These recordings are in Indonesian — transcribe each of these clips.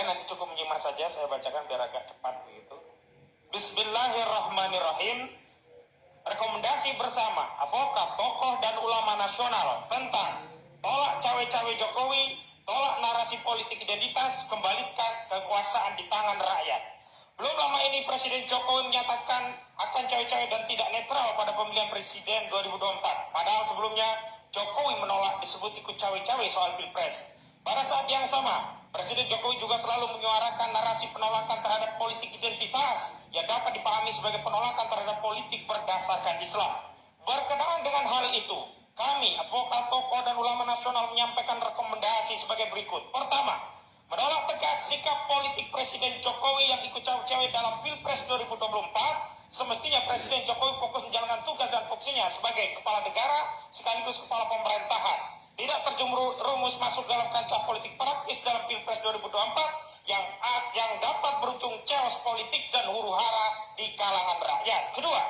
lain nanti cukup menyimak saja, saya bacakan biar agak cepat begitu. Bismillahirrahmanirrahim. Rekomendasi bersama advokat, tokoh, dan ulama nasional tentang tolak cawe-cawe Jokowi, tolak narasi politik identitas, kembalikan kekuasaan di tangan rakyat. Belum lama ini Presiden Jokowi menyatakan akan cawe-cawe dan tidak netral pada pemilihan presiden 2024. Padahal sebelumnya Jokowi menolak disebut ikut cawe-cawe soal pilpres. Pada saat yang sama, Presiden Jokowi juga selalu menyuarakan narasi penolakan terhadap politik identitas yang dapat dipahami sebagai penolakan terhadap politik berdasarkan Islam. Berkenaan dengan hal itu, kami, advokat, tokoh, dan ulama nasional menyampaikan rekomendasi sebagai berikut. Pertama, menolak tegas sikap politik Presiden Jokowi yang ikut cawe-cawe dalam Pilpres 2024. Semestinya Presiden Jokowi fokus menjalankan tugas dan fungsinya sebagai kepala negara sekaligus kepala pemerintahan. Tidak terjerumus masuk dalam kancah politik praktis dalam Pilpres 2024 yang dapat berujung chaos politik dan huru-hara di kalangan rakyat. Kedua,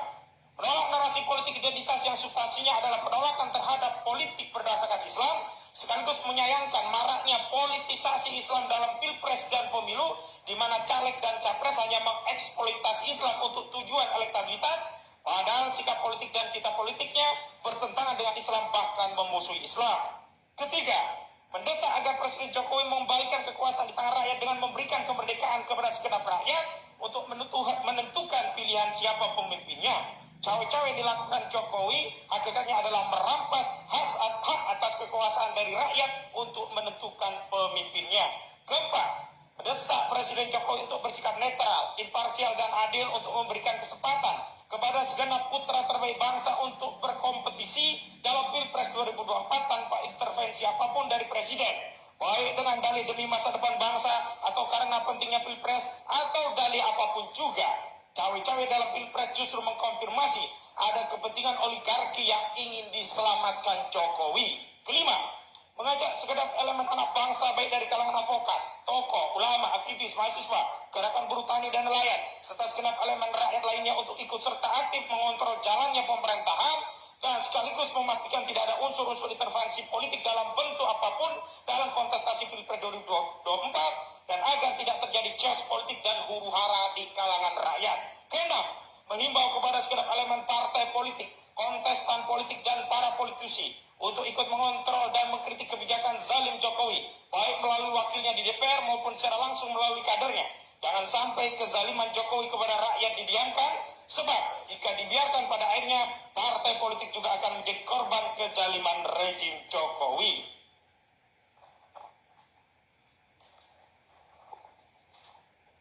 menolak narasi politik identitas yang substansinya adalah penolakan terhadap politik berdasarkan Islam, sekaligus menyayangkan maraknya politisasi Islam dalam Pilpres dan pemilu, di mana caleg dan capres hanya mengeksploitasi Islam untuk tujuan elektabilitas, padahal sikap politik dan cita politiknya bertentangan dengan Islam, bahkan memusuhi Islam. Ketiga, mendesak agar Presiden Jokowi mengembalikan kekuasaan di tangan rakyat dengan memberikan kemerdekaan kepada segenap rakyat untuk menentukan pilihan siapa pemimpinnya. Cawe-cawe dilakukan Jokowi hakikatnya adalah merampas hak atas kekuasaan dari rakyat untuk menentukan pemimpinnya. Keempat, mendesak Presiden Jokowi untuk bersikap netral, imparsial, dan adil untuk memberikan kesempatan kepada segenap putra terbaik bangsa untuk berkompetisi dalam Pilpres 2024 tanpa intervensi apapun dari Presiden, baik dengan dalih demi masa depan bangsa atau karena pentingnya Pilpres atau dalih apapun juga. Cawe-cawe dalam Pilpres justru mengkonfirmasi ada kepentingan oligarki yang ingin diselamatkan Jokowi. Kelima, mengajak segenap elemen anak bangsa baik dari kalangan advokat, tokoh, ulama, aktivis, mahasiswa, gerakan buruh tani dan nelayan, serta segenap elemen rakyat lainnya untuk ikut serta aktif mengontrol jalannya pemerintahan dan sekaligus memastikan tidak ada unsur-unsur intervensi politik dalam bentuk apapun dalam kontestasi Pilpres 2024 dan agar tidak terjadi chaos politik dan huru-hara di kalangan rakyat. Keenam, menghimbau kepada segenap elemen partai politik, kontestan politik, dan para politisi untuk ikut mengontrol dan mengkritik kebijakan zalim Jokowi, baik melalui wakilnya di DPR maupun secara langsung melalui kadernya. Jangan sampai kezaliman Jokowi kepada rakyat didiamkan, sebab jika dibiarkan pada akhirnya, partai politik juga akan menjadi korban kezaliman rejim Jokowi.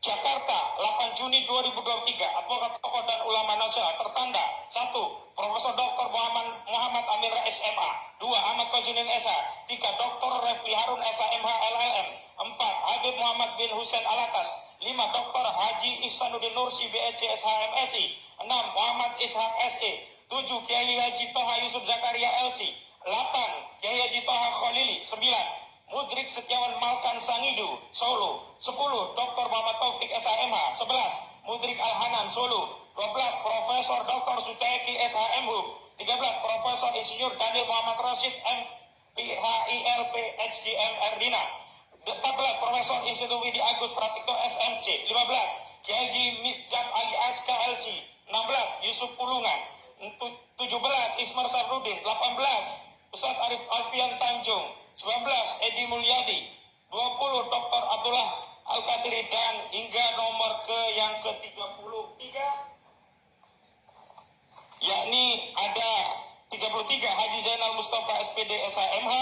Jakarta, 8 Juni 2023, advokat, tokoh, dan ulama nasional tertanda. 1. Profesor Dr. Muhammad Amin Rais MA. 2. Ahmad Khazinin SH. 3. Dr. Refli Harun SH MH LLM. 4. Habib Muhammad bin Hussein Alatas. 5. Dr. Haji Ihsanuddin Nursi BEC SH MSI. 6. Muhammad Ishak SE. 7. Kiai Haji Toha Yusuf Zakaria LC. 8. Kiai Haji Toha Khalili. 9. Mudrik Setiawan Malkan Sangidu, Solo. 10. Dr. Muhammad Taufik SHMH. 11. Mudrik Al-Hanan, Solo. 12. Profesor Dr. Suteki SHMH. 13. Profesor Insinyur Daniel Muhammad Rashid MPHILP HDM Erdina. 14. Profesor Insinyur Widi Agus Pratikto SMC. 15. Kiai Haji Misjab Ali SKLC. 16. Yusuf Pulungan. 17. Ismar Sarudin. 18. Ustadz Arif Alfian Tanjung. 19. Edi Mulyadi. 20. Dr. Abdullah Al-Qadiri, dan hingga nomor yang ke-33, yakni ada 33 Haji Zainal Mustafa SPD SHMH,